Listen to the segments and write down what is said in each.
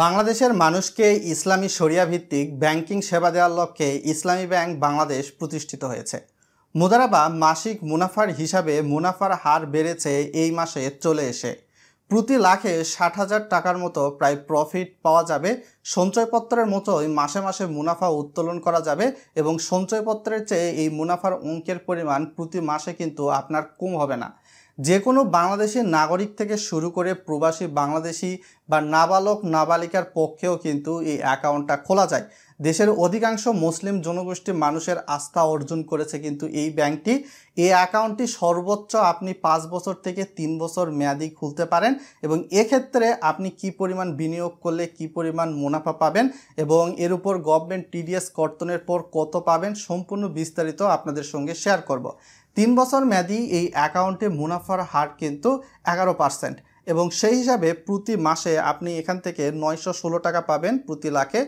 বাংলাদেশের মানুষকে ইসলামী শরিয়া ভিত্তিক ব্যাংকিং সেবা দেওয়ার লক্ষ্যে ইসলামী ব্যাংক বাংলাদেশ প্রতিষ্ঠিত হয়েছে। মুদারাবা মাসিক মুনাফার হিসাবে মুনাফার হার বেড়েছে এই মাসে চলে এসে প্রতি লাখে ৬০,০০০ টাকার মতো প্রায় প্রফিট পাওয়া যাবে। সঞ্চয়পত্রের মতোই মাসে মাসে মুনাফা উত্তোলন করা যাবে এবং সঞ্চয়পত্রের চেয়ে এই মুনাফার অঙ্কের পরিমাণ প্রতি মাসে কিন্তু আপনার কম হবে না। যে কোনো বাংলাদেশি নাগরিক থেকে শুরু করে প্রবাসী বাংলাদেশি বা নাবালক নাবালিকার পক্ষেও কিন্তু এই অ্যাকাউন্টটা খোলা যায়। দেশের অধিকাংশ মুসলিম জনগোষ্ঠীর মানুষের আস্থা অর্জন করেছে কিন্তু এই ব্যাংকটি। এই অ্যাকাউন্টটি সর্বোচ্চ আপনি 5 বছর থেকে 3 বছর মেয়াদি খুলতে পারেন এবং এক্ষেত্রে আপনি কি পরিমাণ বিনিয়োগ করলে কি পরিমাণ মুনাফা পাবেন এবং এর উপর গভর্নমেন্ট টিডিএস কর্তনের পর কত পাবেন সম্পূর্ণ বিস্তারিত আপনাদের সঙ্গে শেয়ার করব। 3 বছর মেয়াদি এই অ্যাকাউন্টে মুনাফার হার কিন্তু 11% এবং সেই হিসাবে প্রতি মাসে আপনি এখান থেকে 916 টাকা পাবেন প্রতি লাখে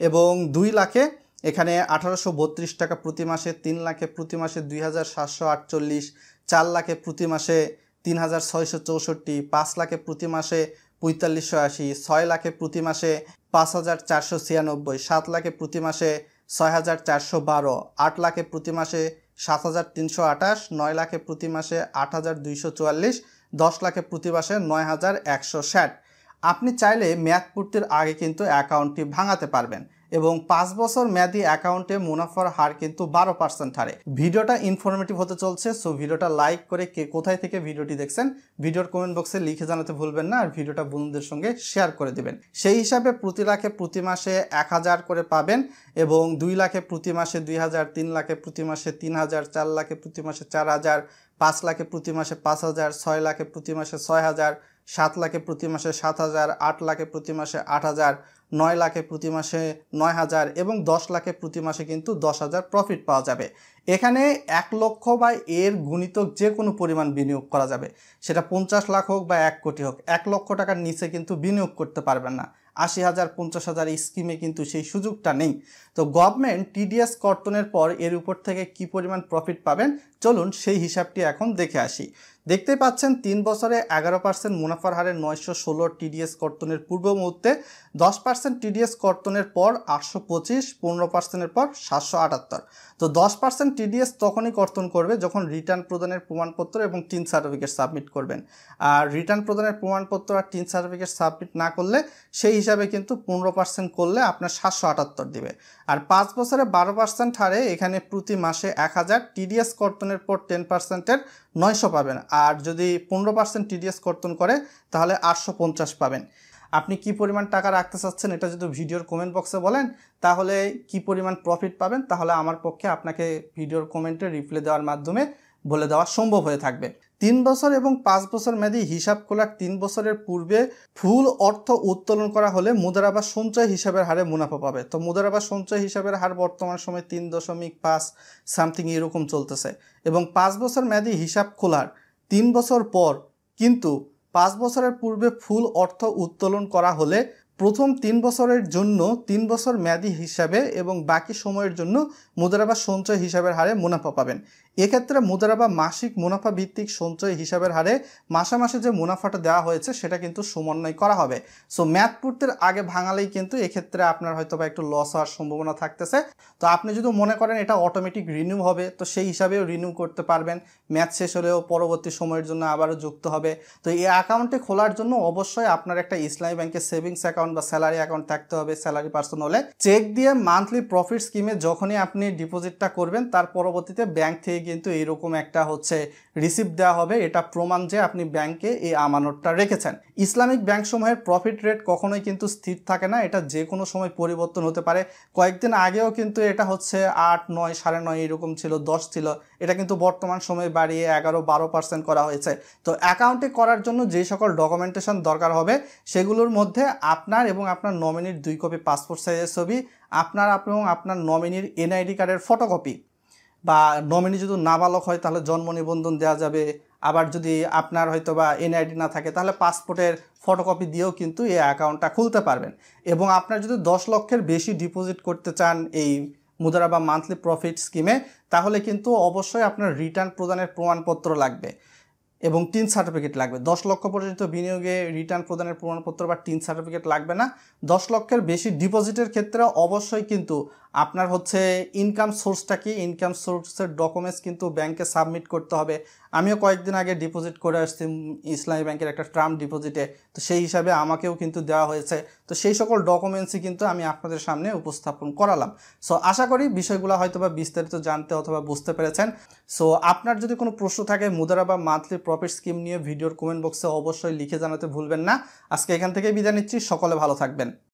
এবং 2 লাখে এখানে 1832 টাকা প্রতি মাসে, 3 লাখে প্রতি মাসে 2748, 4 লাখে প্রতি মাসে 3664, 5 লাখে প্রতি মাসে 4580, 6 লাখে প্রতি মাসে 5496, 7 লাখে প্রতি মাসে 6412, 8 লাখে প্রতি মাসে 7328, 9 লাখে প্রতি মাসে 8244, 10 লাখে প্রতি মাসে 9160। আপনি চাইলে মেয়াদ পূর্তির আগে কিন্তু অ্যাকাউন্টটি ভাঙাতে পারবেন এবং 5 বছর মেয়াদি অ্যাকাউন্টে মুনাফার হার কিন্তু 12% হারে। ভিডিওটা ইনফরমেটিভ হতে চলছে, সো ভিডিওটা লাইক করে কে কোথায় থেকে ভিডিওটি দেখছেন ভিডিওর কমেন্ট বক্সে লিখে জানাতে ভুলবেন না আর ভিডিওটা বন্ধুদের সঙ্গে শেয়ার করে দিবেন। সেই হিসাবে প্রতি লাখে প্রতি মাসে 1000 করে পাবেন এবং 2 লাখে প্রতি মাসে 2000, 3 লাখে প্রতি মাসে 3000, 4 লাখে প্রতি মাসে 4000, 5 লাখে প্রতি মাসে 5000, 6 লাখে প্রতি মাসে 6000, 7 লাখে প্রতি মাসে 7000, 8 লাখে প্রতি মাসে 8000, 9 লাখে প্রতি মাসে 9000 এবং 10 লাখে প্রতি মাসে কিন্তু 10,000 প্রফিট পাওয়া যাবে। এখানে 1 লক্ষ বা এর গুণিতক যে কোনো পরিমাণ বিনিয়োগ করা যাবে, সেটা 50 লাখ হোক বা 1 কোটি হোক। 1 লক্ষ টাকার নিচে কিন্তু বিনিয়োগ করতে পারবেন না। 80,000, 50,000 স্কিমে কিন্তু সেই সুযোগটা নেই। তো গভর্নমেন্ট টিডিএস কর্তনের পর এর উপর থেকে কি পরিমাণ প্রফিট পাবেন চলুন সেই হিসাবটি এখন দেখে আসি। দেখতে পাচ্ছেন 3 বছরে 11% মুনাফার হারে 916 টিডিএস কর্তনের পূর্ব মুহূর্তে, 10% টিডিএস কর্তনের পর 825, 15%-এর পর 778। তো 10% টিডিএস তখনই কর্তন করবে যখন রিটার্ন প্রদানের প্রমাণপত্র এবং টিন সার্টিফিকেট সাবমিট করবেন। আর রিটার্ন প্রদানের প্রমাণপত্র আর টিন সার্টিফিকেট সাবমিট না করলে সেই হিসাবে কিন্তু 15% করলে আপনার 778 দিবে। আর 5 বছরে 12% হারে এখানে প্রতি মাসে 1000, টিডিএস কর্তনের পর 10%-এর 900 পাবেন। আর যদি 15% টিডিএস কর্তন করে তাহলে 850 পাবেন। আপনি কি পরিমাণ টাকা রাখতে চাচ্ছেন এটা যদি ভিডিওর কমেন্ট বক্সে বলেন তাহলে কি পরিমাণ প্রফিট পাবেন তাহলে আমার পক্ষে আপনাকে ভিডিওর কমেন্টে রিপ্লাই দেওয়ার মাধ্যমে বলে দেওয়া সম্ভব হয়ে থাকবে। 3 বছর এবং 5 বছর মেয়াদি হিসাব খোলার 3 বছরের পূর্বে ফুল অর্থ উত্তোলন করা হলে মুদারাবা সঞ্চয় হিসাবের হারে মুনাফা পাবে। তো মুদারাবা সঞ্চয় হিসাবের হার বর্তমান সময় 3.5 সামথিং এরকম চলতেছে এবং 5 বছর মেয়াদি হিসাব খোলার 3 বছর পর কিন্তু 5 বছরের পূর্বে ফুল অর্থ উত্তোলন করা হলে প্রথম 3 বছরের জন্য 3 বছর মেয়াদি হিসাবে এবং বাকি সময়ের জন্য মুদারাবা সঞ্চয় হিসাবের হারে মুনাফা পাবেন। এক্ষেত্রে মুদারাবা মাসিক মুনাফা ভিত্তিক সঞ্চয় হিসাবের হারে মাসে মাসে যে মুনাফাটা দেওয়া হয়েছে সেটা কিন্তু সমন্বয় করা হবে। সো মেয়াদ পূর্তির আগে ভাঙালেই কিন্তু এক্ষেত্রে আপনার হয়তো বা একটু লস হওয়ার সম্ভাবনা থাকতেছে। তো আপনি যদি মনে করেন এটা অটোমেটিক রিনিউ হবে তো সেই হিসাবেও রিনিউ করতে পারবেন। মেয়াদ শেষ হলেও পরবর্তী সময়ের জন্য আবারও যুক্ত হবে। তো এই অ্যাকাউন্টে খোলার জন্য অবশ্যই আপনার একটা ইসলামী ব্যাংকের সেভিংস অ্যাকাউন্ট বা স্যালারি অ্যাকাউন্ট থাকতে হবে। স্যালারি পার্সন হলে চেক দিয়ে মান্থলি প্রফিট স্কিমে যখনই আপনি ডিপোজিটটা করবেন তার পরবর্তীতে ব্যাংক থেকে কিন্তু এইরকম একটা রিসিপ্ট দেওয়া হবে। এটা প্রমাণ যে আপনি ব্যাংকে এই আমানতটা রেখেছেন। ইসলামিক ব্যাংক সমূহের প্রফিট রেট কখনোই কিন্তু স্থির থাকে না, এটা যে কোনো সময় পরিবর্তন হতে পারে। কয়েকদিন আগেও কিন্তু এটা 8, 9, 9.5 এরকম ছিল, 10 ছিল, এটা কিন্তু বর্তমান সময়ে বাড়িয়ে 11-12% করা হয়েছে। তো অ্যাকাউন্টে করার জন্য যে সকল ডকুমেন্টেশন দরকার হবে সেগুলোর মধ্যে আপনার এবং আপনার নমিনির 2 কপি পাসপোর্ট সাইজের ছবি, আপনার এবং আপনার নমিনির এনআইডি কার্ডের ফটোকপি, বা নমিনি যদি নাবালক হয় তাহলে জন্ম নিবন্ধন দেওয়া যাবে। আবার যদি আপনার হয়তো বা এনআইডি না থাকে তাহলে পাসপোর্টের ফটোকপি দিয়েও কিন্তু এই অ্যাকাউন্টটা খুলতে পারবেন। এবং আপনার যদি 10 লক্ষের বেশি ডিপোজিট করতে চান এই মুদারাবা মান্থলি প্রফিট স্কিমে তাহলে কিন্তু অবশ্যই আপনার রিটার্ন প্রদানের প্রমাণপত্র লাগবে। এবং টিন সার্টিফিকেট লাগবে। 10 লক্ষ পর্যন্ত বিনিয়োগে রিটার্ন প্রদানের প্রমাণপত্র বা টিন সার্টিফিকেট লাগবে না। 10 লক্ষের বেশি ডিপোজিটের ক্ষেত্রে অবশ্যই কিন্তু আপনার হচ্ছে ইনকাম সোর্সটা কি, ইনকাম সোর্সের ডকুমেন্টস কিন্তু ব্যাংকে সাবমিট করতে হবে। আমিও কয়েকদিন আগে ডিপোজিট করে আসছি ইসলামী ব্যাংকের একটা টার্ম ডিপোজিটে, তো সেই হিসাবে আমাকেও কিন্তু দেওয়া হয়েছে। তো সেই সকল ডকুমেন্টসই কিন্তু আমি আপনাদের সামনে উপস্থাপন করালাম। সো আশা করি বিষয়গুলো হয়তো বা বিস্তারিত জানতে অথবা বুঝতে পেরেছেন। সো আপনার যদি কোনো প্রশ্ন থাকে মুদারাবা মান্থলি প্রফিট স্কিম নিয়ে ভিডিওর কমেন্ট বক্সে অবশ্যই লিখে জানাতে ভুলবেন না। আজকে এখান থেকে বিদায় নিচ্ছি, সকলে ভালো থাকবেন।